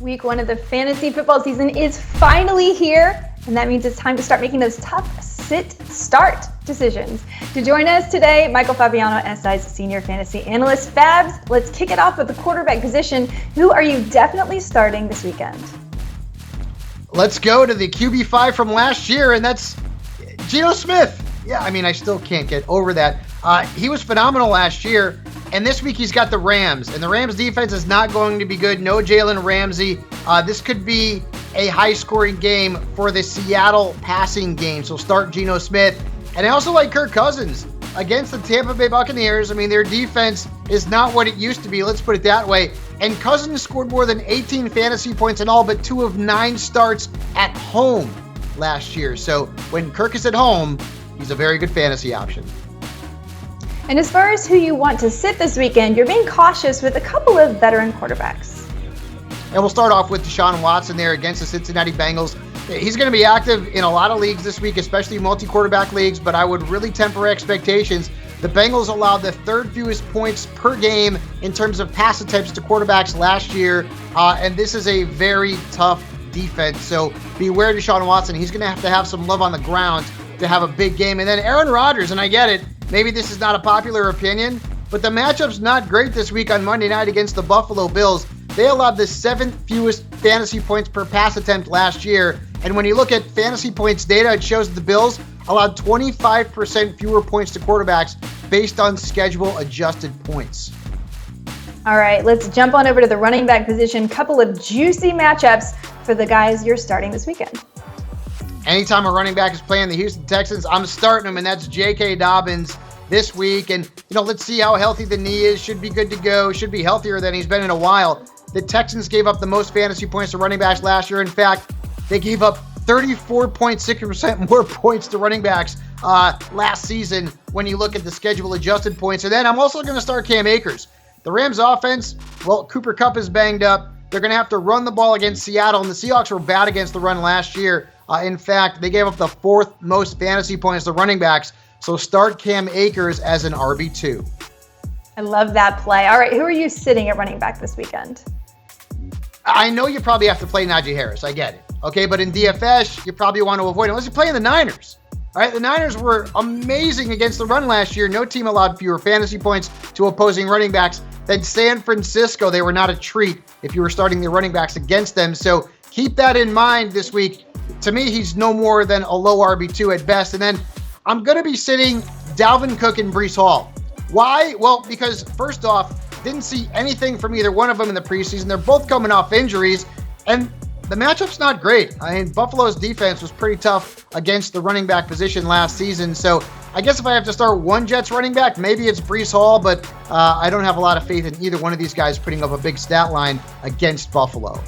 Week 1 of the fantasy football season is finally here, and that means it's time to start making those tough sit-start decisions. To join us today, Michael Fabiano, SI's senior fantasy analyst. Fabs, let's kick it off with the quarterback position. Who are you definitely starting this weekend? Let's go to the QB5 from last year, and that's Geno Smith. Yeah, I mean, I still can't get over that. He was phenomenal last year, and this week he's got the Rams, and the Rams defense is not going to be good. No Jalen Ramsey. This could be a high-scoring game for the Seattle passing game, so start Geno Smith. And I also like Kirk Cousins against the Tampa Bay Buccaneers. I mean, their defense is not what it used to be, let's put it that way. And Cousins scored more than 18 fantasy points in all but 2 of 9 starts at home last year. So when Kirk is at home, he's a very good fantasy option. And as far as who you want to sit this weekend, you're being cautious with a couple of veteran quarterbacks. And we'll start off with Deshaun Watson there against the Cincinnati Bengals. He's going to be active in a lot of leagues this week, especially multi-quarterback leagues, but I would really temper expectations. The Bengals allowed the 3rd fewest points per game in terms of pass attempts to quarterbacks last year, and this is a very tough defense. So beware Deshaun Watson. He's going to have some love on the ground to have a big game. And then Aaron Rodgers, and I get it, maybe this is not a popular opinion, but the matchup's not great this week on Monday night against the Buffalo Bills. They allowed the 7th fewest fantasy points per pass attempt last year. And when you look at fantasy points data, it shows that the Bills allowed 25% fewer points to quarterbacks based on schedule adjusted points. All right, let's jump on over to the running back position. Couple of juicy matchups for the guys you're starting this weekend. Anytime a running back is playing the Houston Texans, I'm starting him, and that's J.K. Dobbins this week. And, let's see how healthy the knee is. Should be good to go. Should be healthier than he's been in a while. The Texans gave up the most fantasy points to running backs last year. In fact, they gave up 34.6% more points to running backs last season when you look at the schedule adjusted points. And then I'm also going to start Cam Akers. The Rams offense, well, Cooper Kupp is banged up. They're going to have to run the ball against Seattle, and the Seahawks were bad against the run last year. In fact, they gave up the 4th most fantasy points to running backs. So start Cam Akers as an RB2. I love that play. All right, who are you sitting at running back this weekend? I know you probably have to play Najee Harris. I get it. Okay, but in DFS, you probably want to avoid it unless you're playing the Niners. All right, the Niners were amazing against the run last year. No team allowed fewer fantasy points to opposing running backs than San Francisco. They were not a treat if you were starting the running backs against them. So keep that in mind this week. To me, he's no more than a low RB2 at best. And then I'm going to be sitting Dalvin Cook and Breece Hall. Why? Well, because first off, didn't see anything from either one of them in the preseason. They're both coming off injuries, and the matchup's not great. I mean, Buffalo's defense was pretty tough against the running back position last season. So I guess if I have to start one Jets running back, maybe it's Breece Hall, but I don't have a lot of faith in either one of these guys putting up a big stat line against Buffalo.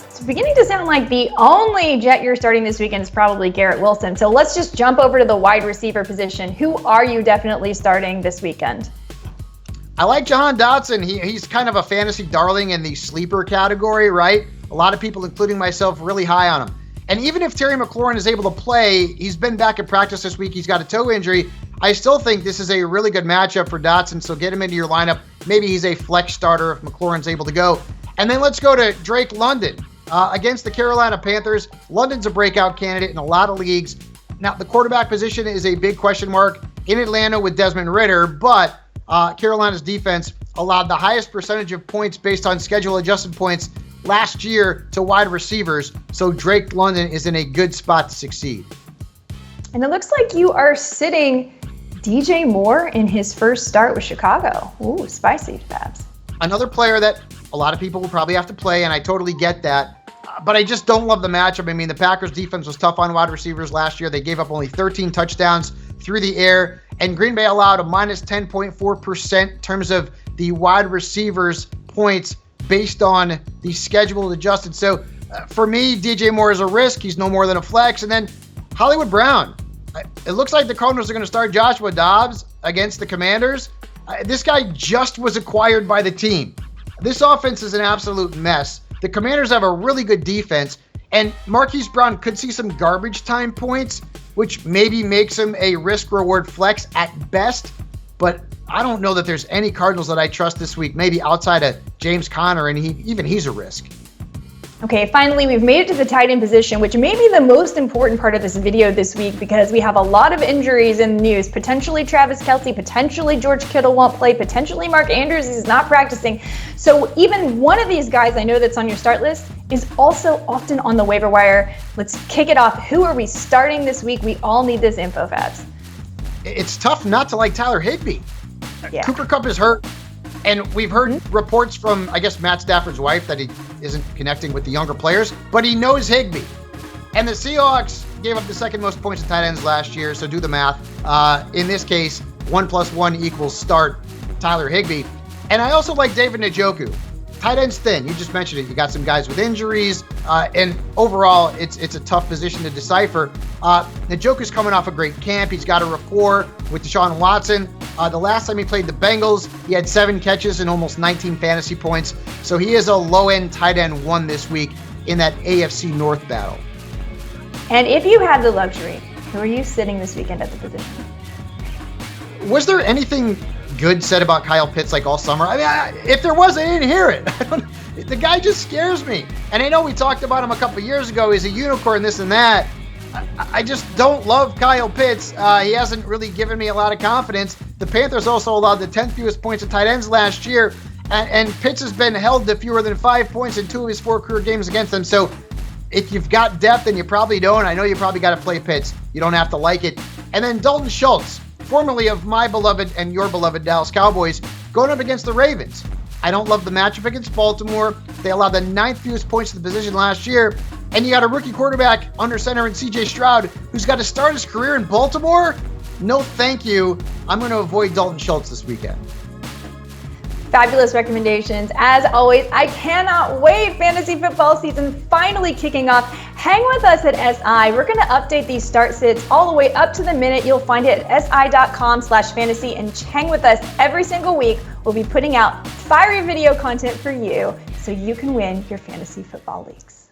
It's beginning to sound like the only Jet you're starting this weekend is probably Garrett Wilson. So let's just jump over to the wide receiver position. Who are you definitely starting this weekend? I like Jahan Dotson. He's kind of a fantasy darling in the sleeper category, right? A lot of people, including myself, really high on him. And even if Terry McLaurin is able to play, he's been back at practice this week. He's got a toe injury. I still think this is a really good matchup for Dotson, so get him into your lineup. Maybe he's a flex starter if McLaurin's able to go. And then let's go to Drake London. Against the Carolina Panthers, London's a breakout candidate in a lot of leagues. Now, the quarterback position is a big question mark in Atlanta with Desmond Ridder, but Carolina's defense allowed the highest percentage of points based on schedule adjusted points last year to wide receivers, so Drake London is in a good spot to succeed. And it looks like you are sitting DJ Moore in his first start with Chicago. Ooh, spicy, Fabs. Another player that a lot of people will probably have to play, and I totally get that. But I just don't love the matchup. I mean, the Packers defense was tough on wide receivers last year. They gave up only 13 touchdowns through the air, and Green Bay allowed a minus 10.4% in terms of the wide receivers' points based on the schedule adjusted. So for me, DJ Moore is a risk. He's no more than a flex. And then Hollywood Brown. It looks like the Cardinals are going to start Joshua Dobbs against the Commanders. This guy just was acquired by the team. This offense is an absolute mess. The Commanders have a really good defense, and Marquise Brown could see some garbage time points, which maybe makes him a risk-reward flex at best, but I don't know that there's any Cardinals that I trust this week, maybe outside of James Conner, and he's a risk. Okay, finally, we've made it to the tight end position, which may be the most important part of this video this week because we have a lot of injuries in the news. Potentially Travis Kelce, potentially George Kittle won't play, potentially Mark Andrews is not practicing. So even one of these guys I know that's on your start list is also often on the waiver wire. Let's kick it off. Who are we starting this week? We all need this info, Fabs. It's tough not to like Tyler Higbee. Yeah. Cooper Kupp is hurt. And we've heard reports from, I guess, Matt Stafford's wife that he isn't connecting with the younger players, but he knows Higbee. And the Seahawks gave up the second most points to tight ends last year, so do the math. In this case, 1 + 1 = start Tyler Higbee. And I also like David Njoku. Tight end's thin. You just mentioned it. You got some guys with injuries, and overall, it's a tough position to decipher. Njoku's coming off a great camp. He's got a rapport with Deshaun Watson. The last time he played the Bengals, he had 7 catches and almost 19 fantasy points. So he is a low-end tight end 1 this week in that AFC North battle. And if you had the luxury, who are you sitting this weekend at the position? Was there anything good said about Kyle Pitts like all summer? I mean, if there was, I didn't hear it. The guy just scares me. And I know we talked about him a couple years ago. He's a unicorn, this and that. I just don't love Kyle Pitts. He hasn't really given me a lot of confidence. The Panthers also allowed the 10th fewest points to tight ends last year. And Pitts has been held to fewer than 5 points in 2 of his 4 career games against them. So if you've got depth, and you probably don't, I know you probably got to play Pitts. You don't have to like it. And then Dalton Schultz, formerly of my beloved and your beloved Dallas Cowboys, going up against the Ravens. I don't love the matchup against Baltimore. They allowed the 9th fewest points to the position last year. And you got a rookie quarterback under center in C.J. Stroud who's got to start his career in Baltimore? No, thank you. I'm going to avoid Dalton Schultz this weekend. Fabulous recommendations. As always, I cannot wait. Fantasy football season finally kicking off. Hang with us at SI. We're going to update these start sits all the way up to the minute. You'll find it at si.com/fantasy and hang with us every single week. We'll be putting out fiery video content for you so you can win your fantasy football leagues.